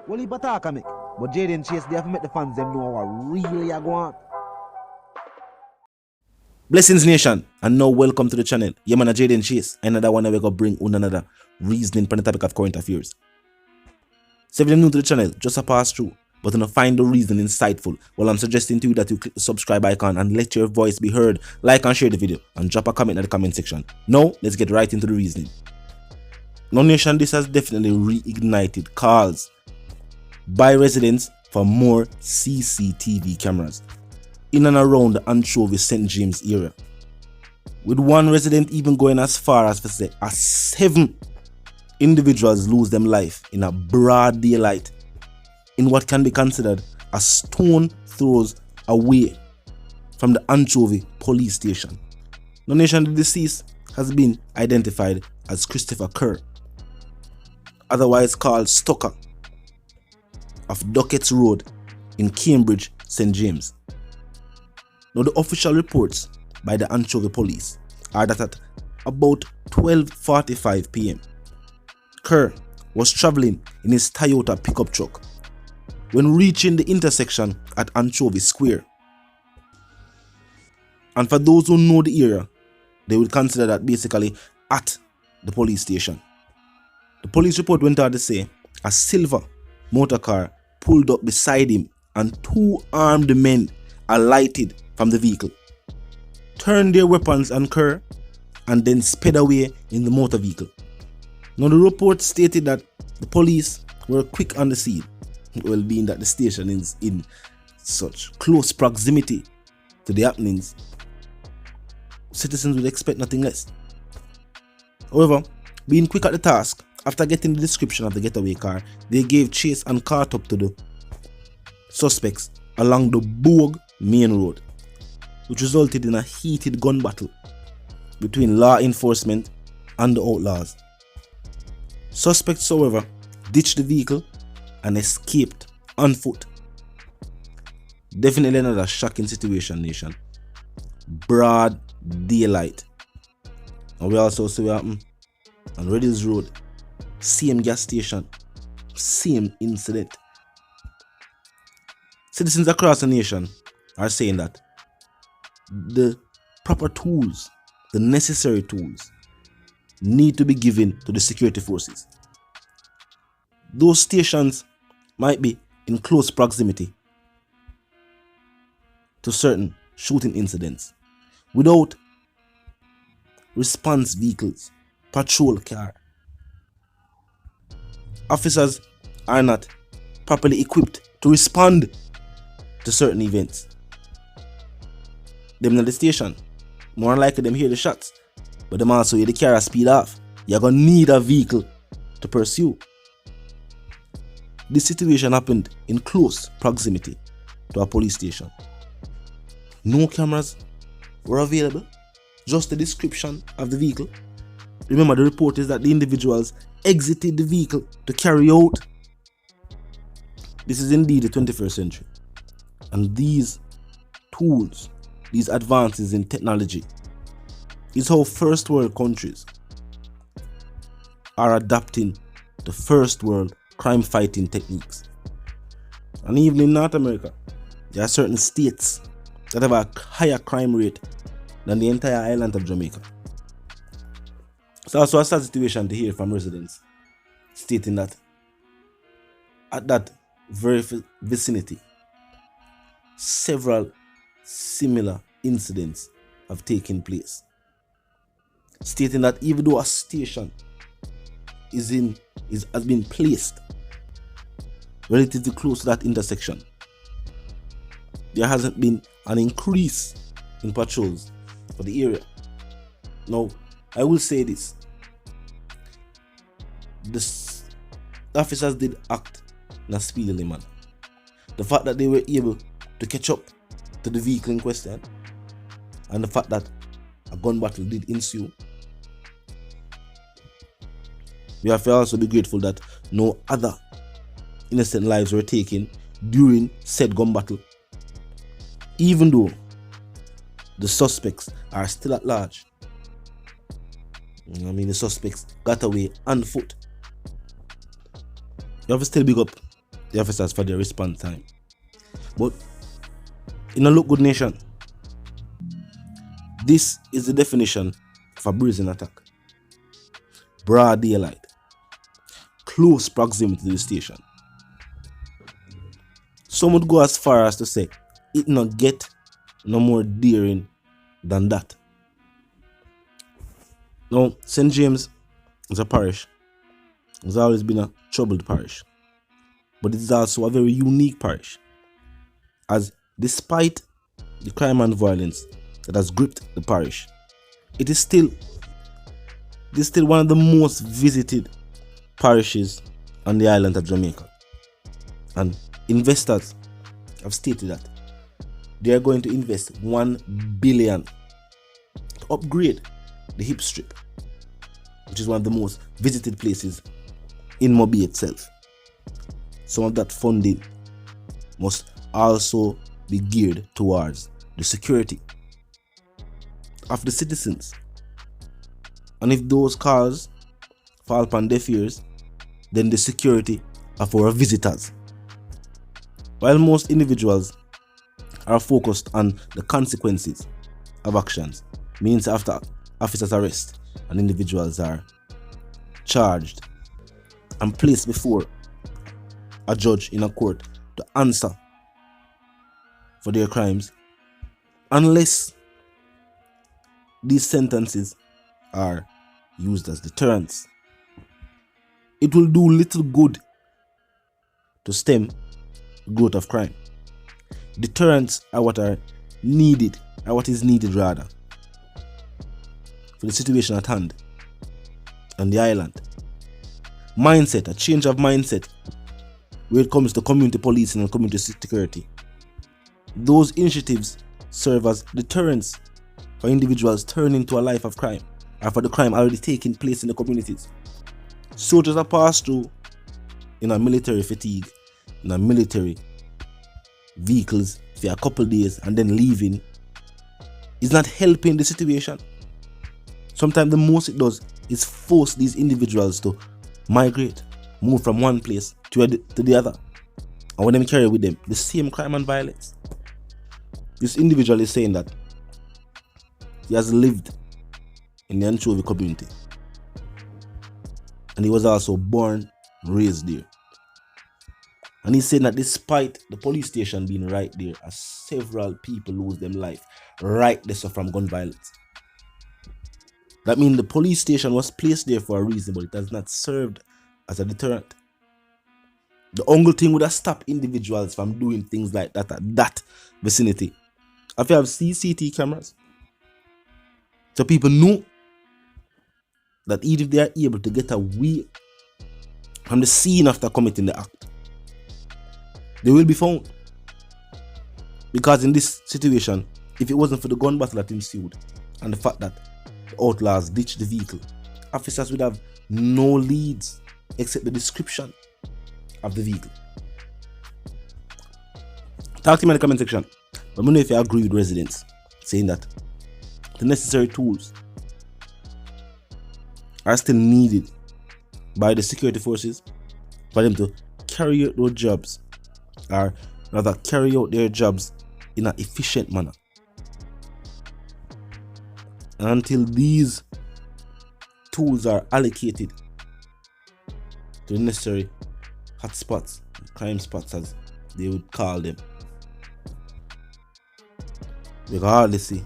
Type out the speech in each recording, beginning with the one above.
Well, he attack me, but Jaden Chase, they have to make the fans them know what really are going on. Blessings Nation, and now welcome to the channel. Yeah man, Jaden Chase, another one that we go bring on another reasoning on the topic of current affairs. So if you're new to the channel, just a pass through, but to find the reason insightful, well I'm suggesting to you that you click the subscribe icon and let your voice be heard, like and share the video, and drop a comment in the comment section. Now, let's get right into the reasoning. Now Nation, this has definitely reignited calls by residents for more CCTV cameras in and around the Anchovy St. James area, with one resident even going as far as to say 7 individuals lose them life in a broad daylight in what can be considered a stone throws away from the Anchovy police station. Now Nation, the deceased has been identified as Christopher Kerr, otherwise called Stoker, of Duckett's Road in Cambridge, St. James. Now the official reports by the Anchovy police are that at about 12:45 p.m. Kerr was traveling in his Toyota pickup truck when reaching the intersection at Anchovy Square. And for those who know the area, they would consider that basically at the police station. The police report went on to say a silver motor car pulled up beside him and 2 armed men alighted from the vehicle, turned their weapons on Kerr, and then sped away in the motor vehicle. Now the report stated that the police were quick on the scene, well being that the station is in such close proximity to the happenings, citizens would expect nothing less. However, being quick at the task, after getting the description of the getaway car, they gave chase and caught up to the suspects along the Bourg main road, which resulted in a heated gun battle between law enforcement and the outlaws. Suspects, however, ditched the vehicle and escaped on foot. Definitely another shocking situation, Nation. Broad daylight. And we also see what happened on Reddill's Road. Same gas station, same incident. Citizens across the nation are saying that the proper tools, the necessary tools, need to be given to the security forces. Those stations might be in close proximity to certain shooting incidents. Without response vehicles, patrol car, officers are not properly equipped to respond to certain events. Them in the station, more likely them hear the shots, but them also hear the car speed off. You're gonna need a vehicle to pursue. This situation happened in close proximity to a police station. No cameras were available, just the description of the vehicle. Remember, the report is that the individuals exited the vehicle to carry out. This is indeed the 21st century, and these tools, these advances in technology, is how first world countries are adapting to first world crime fighting techniques. And even in North America, there are certain states that have a higher crime rate than the entire island of Jamaica. It's also a sad situation to hear from residents stating that at that very vicinity, several similar incidents have taken place, stating that even though a station has been placed relatively close to that intersection, there hasn't been an increase in patrols for the area. Now, I will say this: the officers did act in a speedily manner. The fact that they were able to catch up to the vehicle in question, and the fact that a gun battle did ensue, we have to also be grateful that no other innocent lives were taken during said gun battle, even though the suspects are still at large. The suspects got away on foot. You have to still big up the officers for their response time. But in a look good nation, this is the definition of a brazen attack. Broad daylight, close proximity to the station. Some would go as far as to say it not get no more daring than that. Now, St. James is a parish. It's always been a troubled parish. But it is also a very unique parish, as despite the crime and violence that has gripped the parish, it is still one of the most visited parishes on the island of Jamaica. And investors have stated that they are going to invest $1 billion to upgrade the hip strip, which is one of the most visited places in Mobi itself. Some of that funding must also be geared towards the security of the citizens. And if those calls fall upon deaf ears, then the security of our visitors. While most individuals are focused on the consequences of actions, means after officers' arrest and individuals are charged and placed before a judge in a court to answer for their crimes, unless these sentences are used as deterrence, it will do little good to stem the growth of crime. Deterrents are what is needed rather for the situation at hand on the island. Mindset, a change of mindset where it comes to community policing and community security. Those initiatives serve as deterrents for individuals turning to a life of crime, or for the crime already taking place in the communities. Soldiers are passed through in a military fatigue, in a military vehicles for a couple days and then leaving is not helping the situation. Sometimes the most it does is force these individuals to migrate, move from one place to the other, and when they carry with them the same crime and violence. This individual is saying that he has lived in the Anchovy community and he was also born, raised there. And he's saying that despite the police station being right there, as several people lose their life right there from gun violence. That means the police station was placed there for a reason, but it has not served as a deterrent. The only thing would have stopped individuals from doing things like that at that vicinity. If you have CCTV cameras, so people know that even if they are able to get away from the scene after committing the act, they will be found. Because in this situation, if it wasn't for the gun battle that ensued and the fact that the outlaws ditched the vehicle, officers would have no leads except the description of the vehicle. Talk to me in the comment section. Let me know if you agree with residents saying that the necessary tools are still needed by the security forces for them to carry out those jobs, or rather carry out their jobs in an efficient manner. And until these tools are allocated to the necessary hotspots, crime spots as they would call them, we can hardly see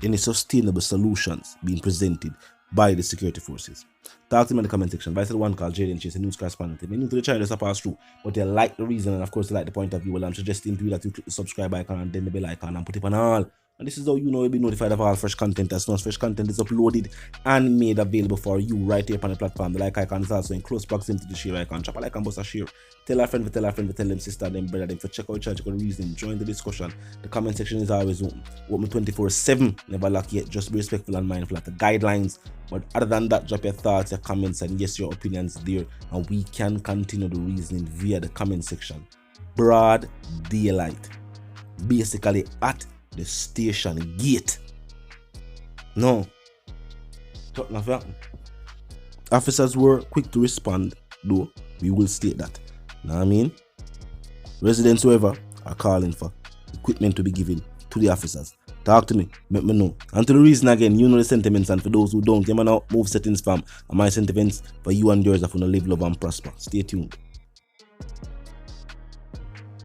any sustainable solutions being presented by the security forces. Talk to me in the comment section. Vice the one called J00t0ut, a news correspondent. If you're new to the channel, just pass through, but you like the reason and of course you like the point of view, well, I'm suggesting to you that you click the subscribe icon and then the bell icon and put it on all. And this is how you know you'll be notified of all fresh content. As soon as fresh content is uploaded and made available for you right here on the platform. The like icon is also in close proximity to the share icon. Drop a like and bust a share. Tell a friend, tell them sister, them brother, them for check out check out reason. Join the discussion. The comment section is always open 24/7. Never lock yet. Just be respectful and mindful of the guidelines. But other than that, drop your thoughts, your comments, and yes, your opinions there, and we can continue the reasoning via the comment section. Broad daylight, basically at the station gate. No, officers were quick to respond, though we will state that, Know what I mean? Residents whoever are calling for equipment to be given to the officers. Talk to me, make me know. And to the reason again, you know the sentiments, and for those who don't, you might not move settings from, and my sentiments for you and yours are going to live, love and prosper. Stay tuned.